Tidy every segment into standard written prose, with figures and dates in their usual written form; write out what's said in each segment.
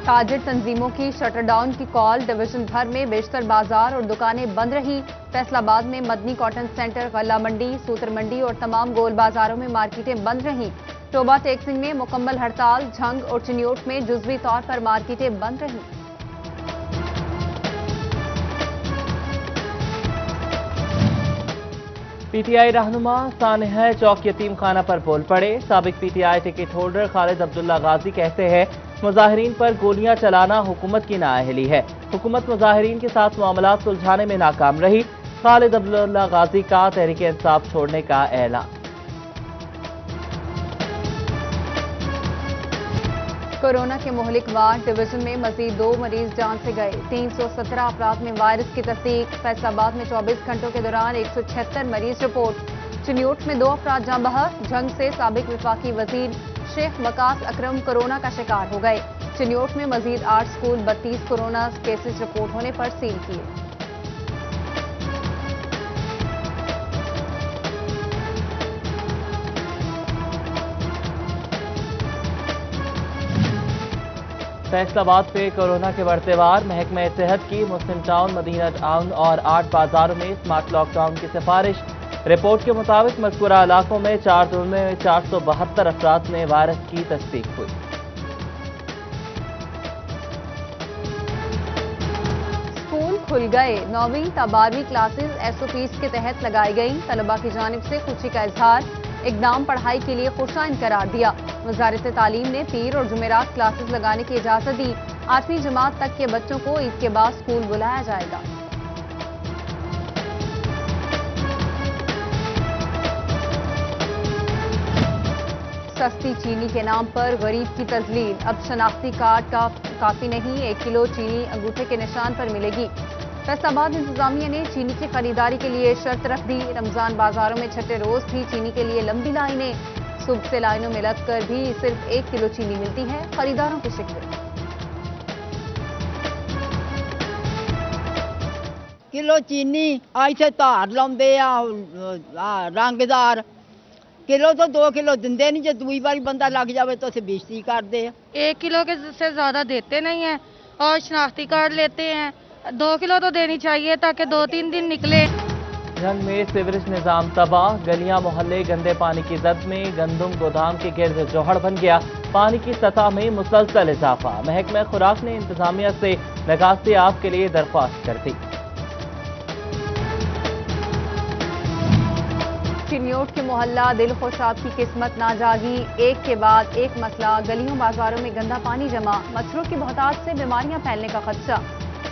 ताजिर तंजीमों की shutter down की call, division भर में बेशतर बाजार और दुकानें बंद रही। फैसलाबाद में मदनी कॉटन सेंटर, गल्ला मंडी, सूतर मंडी और तमाम गोल बाजारों में मार्केटें बंद रहीं। टोबा टेक्सिंग में मुकम्मल हड़ताल, झंग और चिन्योट में जुज़वी तौर पर मार्केटें बंद रहीं। पीटीआई रहनुमा सानह चौक यतीम खाना पर बोल पड़े। साबिक पीटीआई टिकट होल्डर खालिद अब्दुल्ला गाजी कहते हैं, मुजाहिरीन पर गोलियां चलाना हुकूमत की नाअहली है। हुकूमत मुजाहिरीन के साथ मामलात सुलझाने में नाकाम रही। खालिद अब्दुल्ला गाजी का तहरीक इंसाफ छोड़ने का ऐलान। कोरोना के मुहलिक वार्ड डिवीजन में मजीद 2 मरीज जान से गए। 317 अफराद में वायरस की तस्दीक। फैसलाबाद में 24 घंटों के दौरान 176 मरीज रिपोर्ट। चिन्योट में 2 अफराद जाँ बहक। झंग से साबिक वफाकी वजीर शेख वकास अकरम कोरोना का शिकार हो गए। चिन्योट में मजीद 8 स्कूल 32 कोरोना केसेस रिपोर्ट होने पर सील किए। फैसलाबाद पे कोरोना के बढ़ते वार। महकमा सेहत की मुस्लिम टाउन, मदीना टाउन और 8 बाजारों में स्मार्ट लॉकडाउन की सिफारिश। रिपोर्ट के मुताबिक मज़कूरा इलाकों में 4 दिन में 472 अफराद में वायरस की तस्दीक हुई। स्कूल खुल गए। 9वीं ता 12वीं क्लासेस SOPs के तहत लगाई गई। तलबा की जानिब से खुशी का इजहार। इकदाम पढ़ाई के लिए खुशाइन करार दिया। वजारत तालीम ने पीर और जुमेरात क्लासेस लगाने की इजाजत दी। 8वीं जमात तक के बच्चों को ईद के बाद स्कूल बुलाया जाएगा। सस्ती चीनी के नाम पर गरीब की तजलील। अब शनाख्ती कार्ड काफी नहीं, 1 किलो चीनी अंगूठे के निशान पर मिलेगी। फैसलाबाद इंतजामिया ने चीनी की खरीदारी के लिए शर्त रख दी। रमजान बाजारों में छठे रोज भी चीनी के लिए लंबी लाइनें। सुबह से लाइनों में लगकर भी सिर्फ 1 किलो चीनी मिलती है। खरीदारों की शिकायत। किलो चीनी आज से धार लाउंदे आ रंगदार। किलो तो 2 किलो दिंदे नहीं, जो दूई बारी बंदा लग जाए तो उसे बेइज्जती करते हैं। 1 किलो के से ज्यादा देते नहीं है और शनाख्ती कार्ड लेते हैं। 2 किलो तो देनी चाहिए ताकि 2-3 दिन निकले। झंग में सीवरेज निजाम तबाह। गलियां मोहल्ले गंदे पानी की जद में। गंदम गोदाम के गिर्द जोहड़ बन गया। पानी की सतह में मुसलसल इजाफा। महकमा खुराक ने इंतजामिया से निकासी आब के लिए दरख्वास्त कर दी। चिन्योट के मोहल्ला दिल खुशाब की किस्मत ना जागी। एक के बाद एक मसला। गलियों बाजारों में गंदा पानी जमा। मच्छरों की बहुतात से बीमारियां फैलने का खदशा।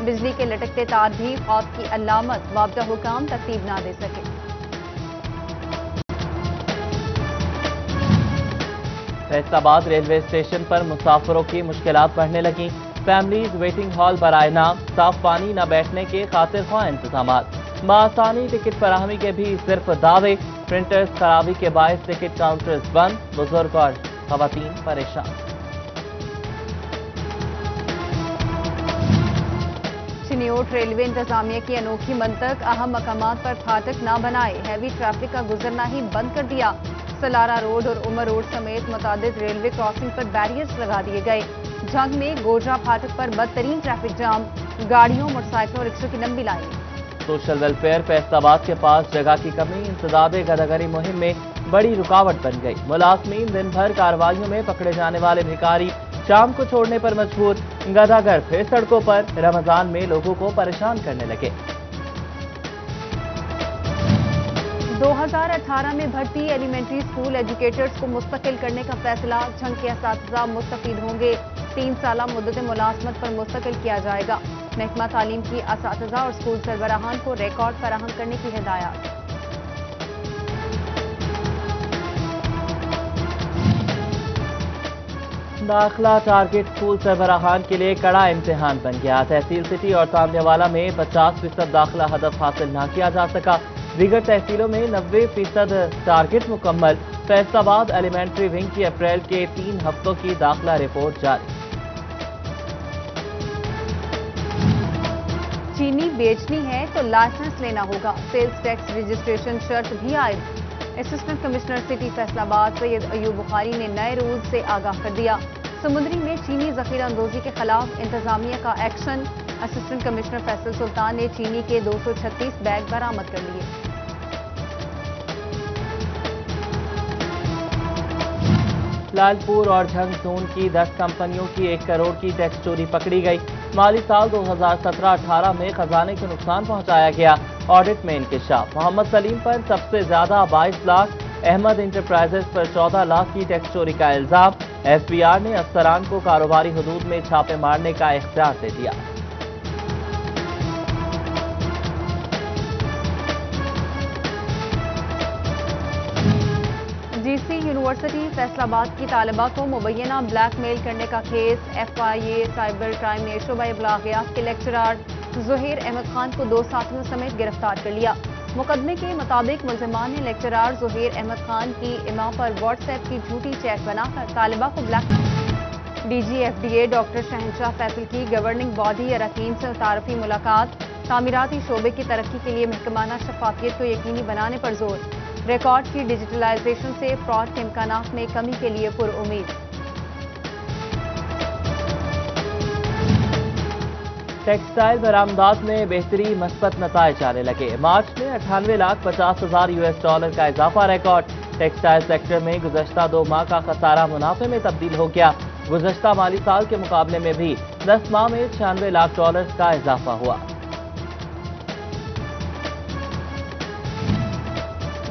बिजली के लटकते तार भी खौफ की अलामत। बावजूद हुकाम तरतीब ना दे सके। फैसलाबाद रेलवे स्टेशन पर मुसाफिरों की मुश्किलात बढ़ने लगी। फैमिलीज वेटिंग हॉल बराए नाम। साफ पानी न बैठने के खातिर ख्वाह इंतजामात। बासानी टिकट फराहमी के भी सिर्फ दावे। प्रिंटर्स खराबी के बायस टिकट काउंटर्स बंद। बुजुर्ग और खवातीन परेशान। चिन्योट रेलवे इंतजामिया की अनोखी मंतक। अहम मकामात पर फाटक ना बनाए। हैवी ट्रैफिक का गुजरना ही बंद कर दिया। सलारा रोड और उमर रोड समेत मुतादिद रेलवे क्रॉसिंग पर बैरियर्स लगा दिए गए। झंग में गोजरा फाटक पर बदतरीन ट्रैफिक जाम। गाड़ियों, मोटरसाइकिलों, रिक्शों की लंबी लाइनें। सोशल वेलफेयर फैसलाबाद के पास जगह की कमी। इंसदाद गदागरी मुहिम में बड़ी रुकावट बन गई। मुलाजमीन दिन भर कार्रवाइयों में पकड़े जाने वाले भिखारी शाम को छोड़ने पर मजबूर। गदागर फिर सड़कों पर। रमजान में लोगों को परेशान करने लगे। 2018 में भर्ती एलिमेंट्री स्कूल एजुकेटर्स को मुस्तकिल करने का फैसला। झंग के असातिज़ा मुस्तफीद होंगे। 3 साला मुद्दत मुलाजमत पर मुस्तकिल किया जाएगा। महकमा तालीम की असातिज़ा और स्कूल सरबराहान को रिकॉर्ड फराहम करने की हिदायत। दाखिला टारगेट स्कूल सरबराहान के लिए कड़ा इम्तिहान बन गया। तहसील सिटी और तांदेवाला में 50% दाखिला हदफ हासिल न किया जा सका। दीगर तहसीलों में 90% टारगेट मुकम्मल। फैसलाबाद एलिमेंट्री विंग की अप्रैल के 3 हफ्तों की दाखिला रिपोर्ट जारी। चीनी बेचनी है तो लाइसेंस लेना होगा। सेल्स टैक्स रजिस्ट्रेशन शर्त भी आयद। Assistant commissioner city Faisalabad Syed Ayub Bukhari ने नए रूल से आगाह कर दिया। سمندری میں چینی ذخیرہ اندوزی کے خلاف انتظامیہ کا ایکشن، اسسٹنٹ کمشنر فیصل سلطان نے چینی کے 236 بیگ برآمد کر لیے۔ لال پور اور جھنگ زون کی 10 کمپنیوں کی 1 کروڑ کی ٹیکس چوری پکڑی گئی۔ مالی سال 2017-18 میں خزانے کو نقصان پہنچایا گیا۔ آڈٹ میں انکشاف، محمد سلیم پر سب سے زیادہ 22 لاکھ، احمد انٹرپرائزز پر 14 لاکھ کی ٹیکس چوری کا الزام۔ ایف بی آر نے افسران کو کاروباری حدود میں چھاپے مارنے کا اختیار دے دیا۔ جی سی یونیورسٹی فیصل آباد کی طالبہ کو مبینہ بلیک میل کرنے کا case, F I A cyber crime نے شعبہ ابلاغیات کے لیکچرار ظہیر احمد خان کو 2 ساتھیوں سمیت گرفتار کر لیا۔ مقدمے کے مطابق ملزمان نے لیکچرار ظہیر احمد خان کی ایما پر واٹس ایپ کی جھوٹی چیٹ بنا کر طالبہ کو black D G F D A doctor Shahenshah Faisal کی گورننگ باڈی اراکین سے تعارفی ملاقات، تعمیراتی شعبے کی ترقی کے لیے محکمانہ شفافیت کو یقینی بنانے پر زور، ریکارڈ کی ڈیجیٹلائزیشن سے فراڈ کے امکانات میں کمی کے لیے پر امید۔ ٹیکسٹائل برآمدات میں بہتری، مثبت نتائج آنے لگے۔ مارچ میں 98,50,000 US$ کا اضافہ ریکارڈ۔ ٹیکسٹائل سیکٹر میں گزشتہ 2 ماہ کا خسارہ منافع میں تبدیل ہو گیا۔ گزشتہ مالی سال کے مقابلے میں بھی 10 ماہ میں $96 لاکھ کا اضافہ ہوا۔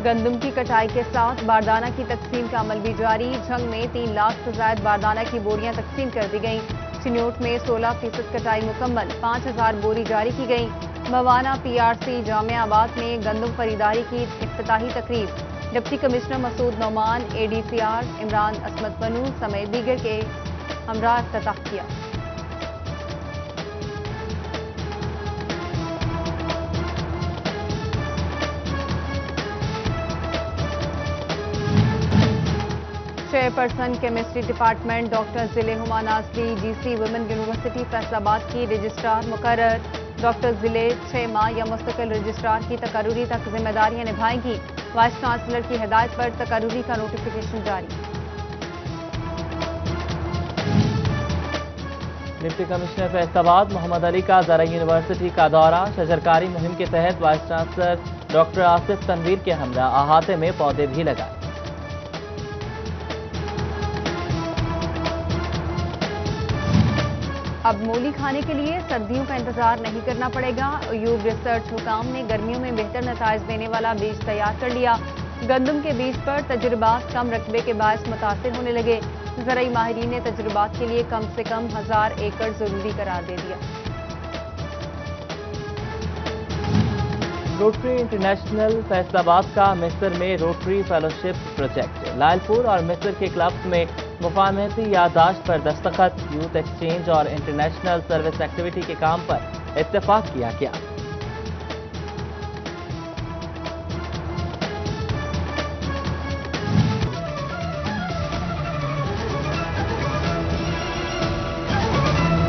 گندم کی کٹائی کے ساتھ باردانہ کی تقسیم کا عمل بھی جاری۔ جھنگ میں 3 لاکھ سے زائد باردانہ کی بوریاں تقسیم کر دی گئیں۔ چنیوٹ میں 16% کٹائی مکمل، 5,000 بوری جاری کی گئیں۔ موانا پی آر سی جامعہ آباد میں گندم خریداری کی افتتاحی تقریب، ڈپٹی کمشنر مسعود نعمان، اے ڈی سی آر عمران عصمت بنو سمیت دیگر کے ہمراہ افتتاح کیا۔ چیئرپرسن کیمسٹری ڈپارٹمنٹ ڈاکٹر ضلع ہما نازلی جی سی ویمن یونیورسٹی فیصل آباد کی رجسٹرار مقرر۔ ڈاکٹر ضلع 6 ماہ یا مستقل رجسٹرار کی تقرری تک ذمہ داریاں نبھائیں گی۔ وائس چانسلر کی ہدایت پر تقرری کا نوٹیفیکیشن جاری۔ ڈپٹی کمشنر فیصل آباد محمد علی کا زرعی یونیورسٹی کا دورہ، شجرکاری مہم کے تحت vice chancellor doctor Asif Tanveer کے ہمراہ احاطے میں پودے بھی لگائے۔ اب مولی کھانے کے لیے سردیوں کا انتظار نہیں کرنا پڑے گا۔ ایوب ریسرچ حکام نے گرمیوں میں بہتر نتائج دینے والا بیج تیار کر لیا۔ گندم کے بیج پر تجربات کم رقبے کے باعث متاثر ہونے لگے۔ زرعی ماہرین نے تجربات کے لیے کم سے کم 1000 ایکڑ ضروری قرار دے دیا۔ روٹری انٹرنیشنل فیصل آباد کا مصر میں روٹری فیلوشپ پروجیکٹ، لال پور اور مصر کے کلبز میں مفاہمتی یادداشت پر دستخط، یوتھ ایکسچینج اور انٹرنیشنل سروس ایکٹیویٹی کے کام پر اتفاق کیا گیا۔